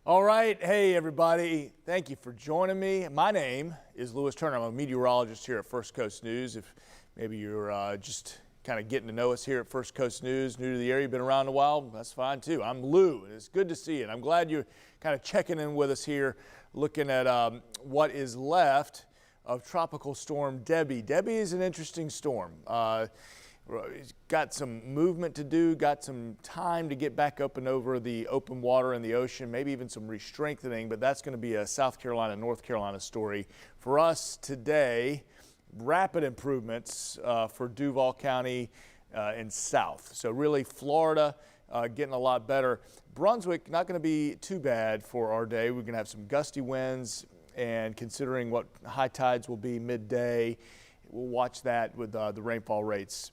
All right. Hey, everybody. Thank you for joining me. My name is Lewis Turner. I'm a meteorologist here at First Coast News. If maybe you're just kind of getting to know us here at First Coast News, new to the area, been around a while, that's fine too. I'm Lou, and it's good to see you. And I'm glad you're kind of checking in with us here, looking at what is left of Tropical Storm Debby. Debby is an interesting storm. Got some movement to do, got some time to get back up and over the open water in the ocean, maybe even some restrengthening, but that's going to be a South Carolina, North Carolina story. For us today, rapid improvements for Duval County and south. So really Florida getting a lot better. Brunswick not going to be too bad for our day. We're going to have some gusty winds, and considering what high tides will be midday, we'll watch that with the rainfall rates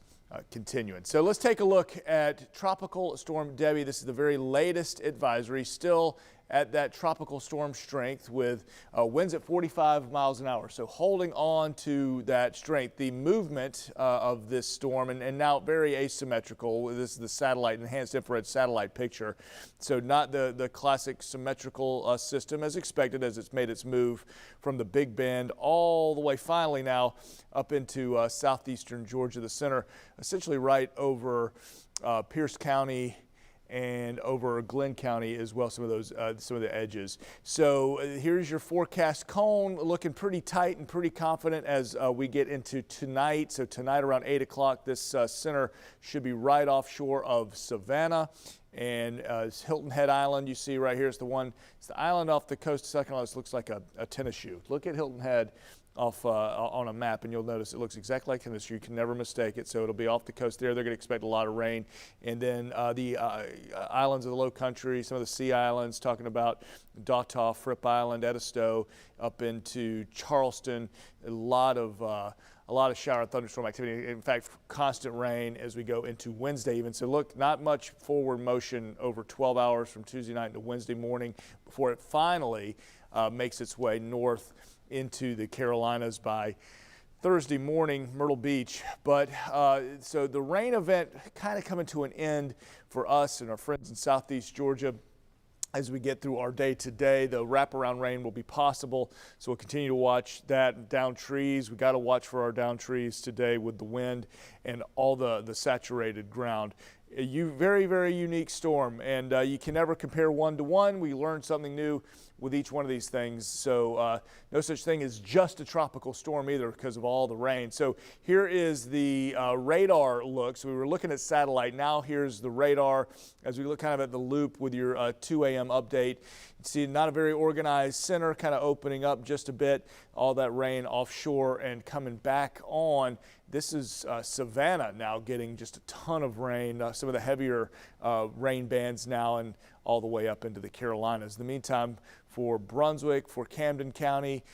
continuing. So let's take a look at Tropical Storm Debby. This is the very latest advisory, still at that tropical storm strength with winds at 45 miles an hour. So holding on to that strength. The movement of this storm, and now very asymmetrical. This is the satellite, enhanced infrared satellite picture. So not the classic symmetrical system as expected, as it's made its move from the Big Bend all the way finally now up into southeastern Georgia, the center, essentially right over Pierce County and over Glenn County as well, some of the edges. So here's your forecast cone, looking pretty tight and pretty confident as we get into tonight. So tonight around 8 o'clock, this center should be right offshore of Savannah. And Hilton Head Island, you see right here is the one. It's the island off the coast of South Carolina. This looks like a tennis shoe. Look at Hilton Head off on a map, and you'll notice it looks exactly like tennis shoe. You can never mistake it. So it'll be off the coast there. They're going to expect a lot of rain. And then the islands of the low country, some of the sea islands, talking about Dautaw, Fripp Island, Edisto, up into Charleston. A lot of shower and thunderstorm activity. In fact, constant rain as we go into Wednesday even. So look, not much forward motion over 12 hours from Tuesday night into Wednesday morning before it finally makes its way north into the Carolinas by Thursday morning, Myrtle Beach. But so the rain event kind of coming to an end for us and our friends in southeast Georgia. As we get through our day today, the wraparound rain will be possible, so we'll continue to watch that. Down trees, we got to watch for our down trees today with the wind and all the saturated ground. A very, very unique storm, and you can never compare one to one. We learn something new with each one of these things. So no such thing as just a tropical storm either because of all the rain. So here is the radar look. So we were looking at satellite. Now here's the radar as we look kind of at the loop with your 2 a.m. update. You see not a very organized center, kind of opening up just a bit. All that rain offshore and coming back on. This is Savannah now getting just a ton of rain, some of the heavier rain bands now and all the way up into the Carolinas. In the meantime, for Brunswick, for Camden County,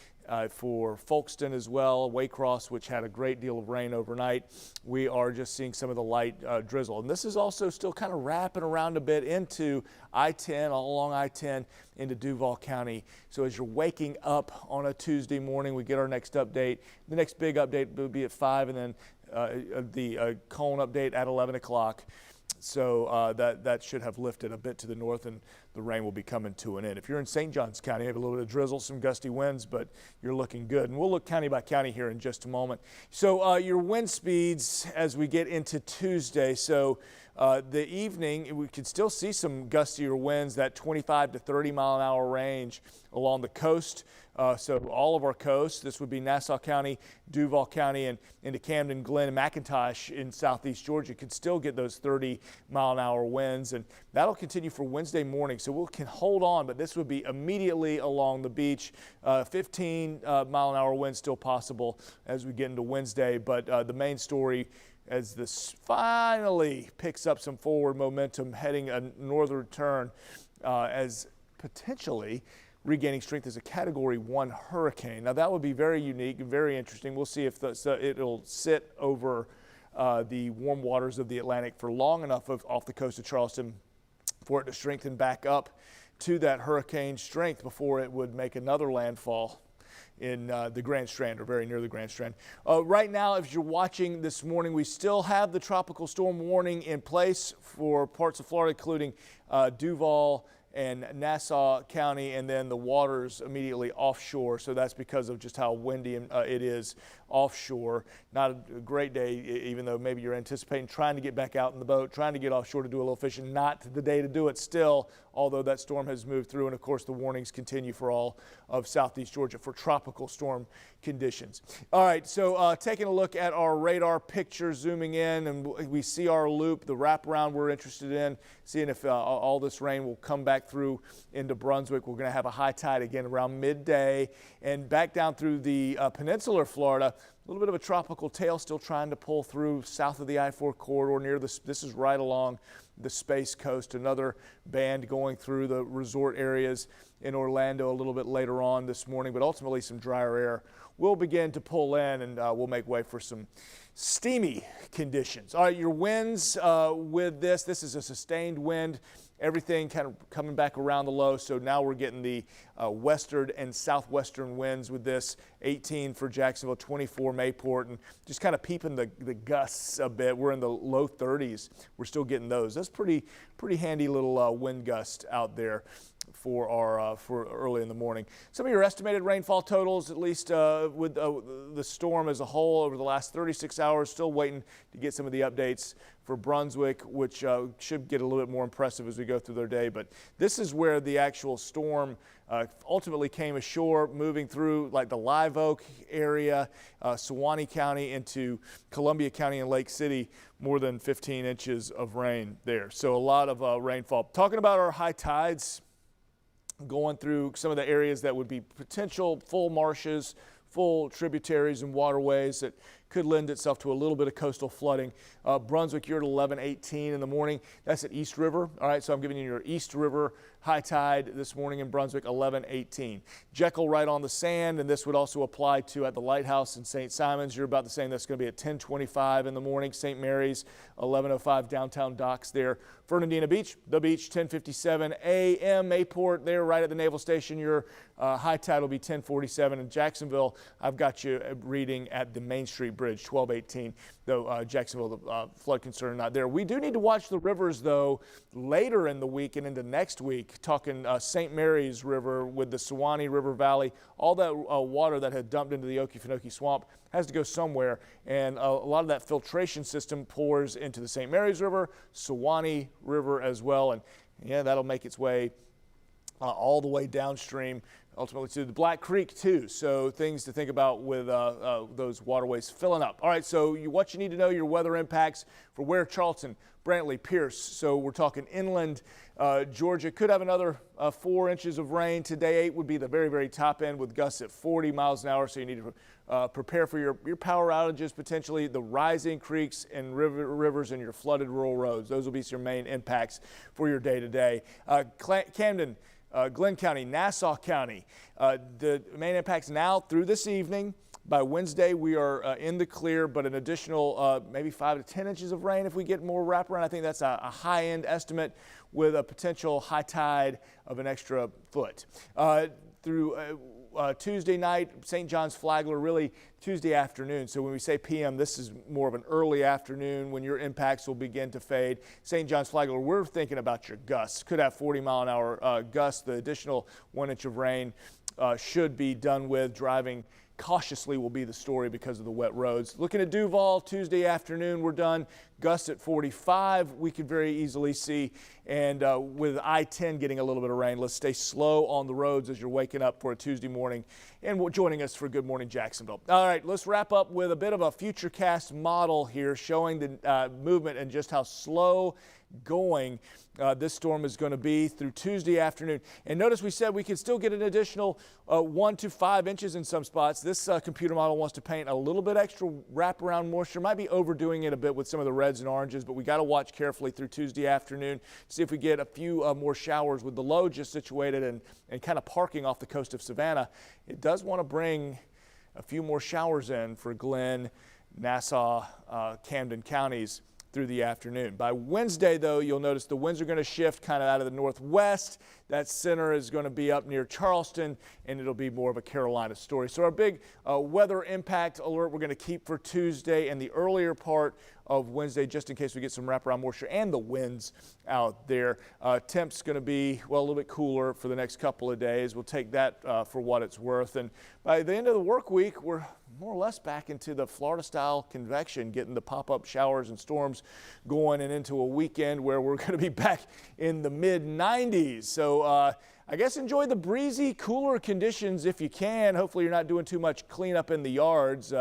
for Folkston as well, Waycross, which had a great deal of rain overnight, we are just seeing some of the light drizzle. And this is also still kind of wrapping around a bit into I-10, all along I-10 into Duval County. So as you're waking up on a Tuesday morning, we get our next update. The next big update will be at 5, and then the cone update at 11 o'clock. So that should have lifted a bit to the north, and the rain will be coming to an end. If you're in St. Johns County, you have a little bit of drizzle, some gusty winds, but you're looking good. And we'll look county by county here in just a moment. So your wind speeds as we get into Tuesday. So the evening, we could still see some gustier winds, that 25 to 30 mile an hour range along the coast. So all of our coast, this would be Nassau County, Duval County, and into Camden, Glenn, and McIntosh in southeast Georgia could still get those 30 mile an hour winds, and that'll continue for Wednesday morning. So we can hold on, but this would be immediately along the beach. 15 mile an hour winds still possible as we get into Wednesday, but the main story as this finally picks up some forward momentum heading a northern turn as potentially regaining strength as a Category 1 hurricane. Now that would be very unique and very interesting. We'll see if it'll sit over the warm waters of the Atlantic for long enough off the coast of Charleston for it to strengthen back up to that hurricane strength before it would make another landfall in the Grand Strand, or very near the Grand Strand. Right now, if you're watching this morning, we still have the tropical storm warning in place for parts of Florida, including Duval and Nassau County, and then the waters immediately offshore. So that's because of just how windy it is offshore. Not a great day, even though maybe you're anticipating trying to get back out in the boat, trying to get offshore to do a little fishing. Not the day to do it still, although that storm has moved through. And of course, the warnings continue for all of southeast Georgia for tropical storm conditions. All right, so taking a look at our radar picture, zooming in, and we see our loop, the wraparound we're interested in, seeing if all this rain will come back through into Brunswick. We're going to have a high tide again around midday, and back down through the peninsular Florida. A little bit of a tropical tail still trying to pull through south of the I-4 corridor near this. This is right along the Space Coast. Another band going through the resort areas in Orlando a little bit later on this morning, but ultimately some drier air will begin to pull in, and we'll make way for some steamy conditions. All right, your winds with this is a sustained wind. Everything kind of coming back around the low, so now we're getting the western and southwestern winds with this. 18 for Jacksonville, 24 Mayport, and just kind of peeping the gusts a bit. We're in the low 30s. We're still getting those. That's pretty handy little wind gust out there for our for early in the morning. Some of your estimated rainfall totals, at least with the storm as a whole over the last 36 hours. Still waiting to get some of the updates for Brunswick, which should get a little bit more impressive as we go through their day. But this is where the actual storm ultimately came ashore, moving through like the Live Oak area, Suwannee County into Columbia County and Lake City. More than 15 inches of rain there. So a lot of rainfall. Talking about our high tides, going through some of the areas that would be potential full marshes, full tributaries and waterways that could lend itself to a little bit of coastal flooding. Brunswick, you're at 11:18 in the morning. That's at East River. All right, so I'm giving you your East River high tide this morning in Brunswick, 11:18. Jekyll right on the sand, and this would also apply to at the Lighthouse in St. Simons. You're about the same. That's going to be at 10:25 in the morning. St. Mary's, 11:05 downtown docks there. Fernandina Beach, the beach, 10:57 a.m. Mayport there right at the Naval Station. Your high tide will be 10:47. In Jacksonville, I've got you reading at the Main Street Bridge, 12:18. Though Jacksonville, the flood concern not there. We do need to watch the rivers, though, later in the week and into next week. Talking St. Mary's River with the Suwannee River Valley. All that water that had dumped into the Okefenokee Swamp has to go somewhere, and a lot of that filtration system pours into the St. Mary's River, Suwannee River as well, and yeah, that'll make its way all the way downstream, ultimately to the Black Creek too. So things to think about with those waterways filling up. All right, so what you need to know, your weather impacts for Ware, Charleston, Brantley, Pierce. So we're talking inland Georgia. Could have another 4 inches of rain. Today 8 would be the very, very top end with gusts at 40 miles an hour. So you need to prepare for your power outages, potentially the rising creeks and rivers and your flooded rural roads. Those will be your main impacts for your day-to-day. Camden, Glenn County, Nassau County, the main impacts now through this evening. By Wednesday, we are in the clear, but an additional maybe 5 to 10 inches of rain if we get more wraparound. I think that's a high-end estimate with a potential high tide of an extra foot. Through Tuesday night, St. John's Flagler, really Tuesday afternoon. So when we say PM, this is more of an early afternoon when your impacts will begin to fade. St. John's Flagler, we're thinking about your gusts. Could have 40-mile-an-hour gusts. The additional 1 inch of rain should be done with. Driving cautiously will be the story because of the wet roads. Looking at Duval, Tuesday afternoon, we're done. Gusts at 45, we could very easily see. And with I-10 getting a little bit of rain, let's stay slow on the roads as you're waking up for a Tuesday morning and joining us for Good Morning Jacksonville. All right, let's wrap up with a bit of a Futurecast model here showing the movement and just how slow going this storm is going to be through Tuesday afternoon. And notice we said we could still get an additional 1 to 5 inches in some spots. This computer model wants to paint a little bit extra wraparound moisture. Might be overdoing it a bit with some of the reds and oranges, but we got to watch carefully through Tuesday afternoon. See if we get a few more showers with the low just situated and kind of parking off the coast of Savannah. It does want to bring a few more showers in for Glenn, Nassau, Camden counties through the afternoon. By Wednesday, though, you'll notice the winds are going to shift kind of out of the northwest. That center is going to be up near Charleston, and it'll be more of a Carolina story. So our big weather impact alert we're going to keep for Tuesday and the earlier part of Wednesday, just in case we get some wraparound moisture and the winds out there. Temps going to be, well, a little bit cooler for the next couple of days. We'll take that for what it's worth. And by the end of the work week, we're more or less back into the Florida-style convection, getting the pop-up showers and storms going and into a weekend where we're going to be back in the mid-90s. So I guess enjoy the breezy, cooler conditions if you can. Hopefully you're not doing too much cleanup in the yards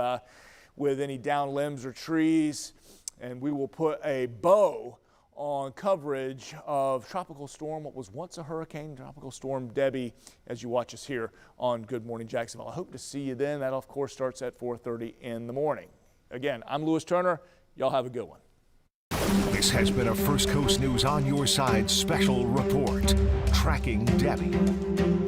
with any down limbs or trees. And we will put a bow on coverage of Tropical Storm, what was once a hurricane, Tropical Storm Debby, as you watch us here on Good Morning Jacksonville. I hope to see you then. That, of course, starts at 4:30 in the morning. Again, I'm Lewis Turner. Y'all have a good one. This has been a First Coast News On Your Side special report, Tracking Debby.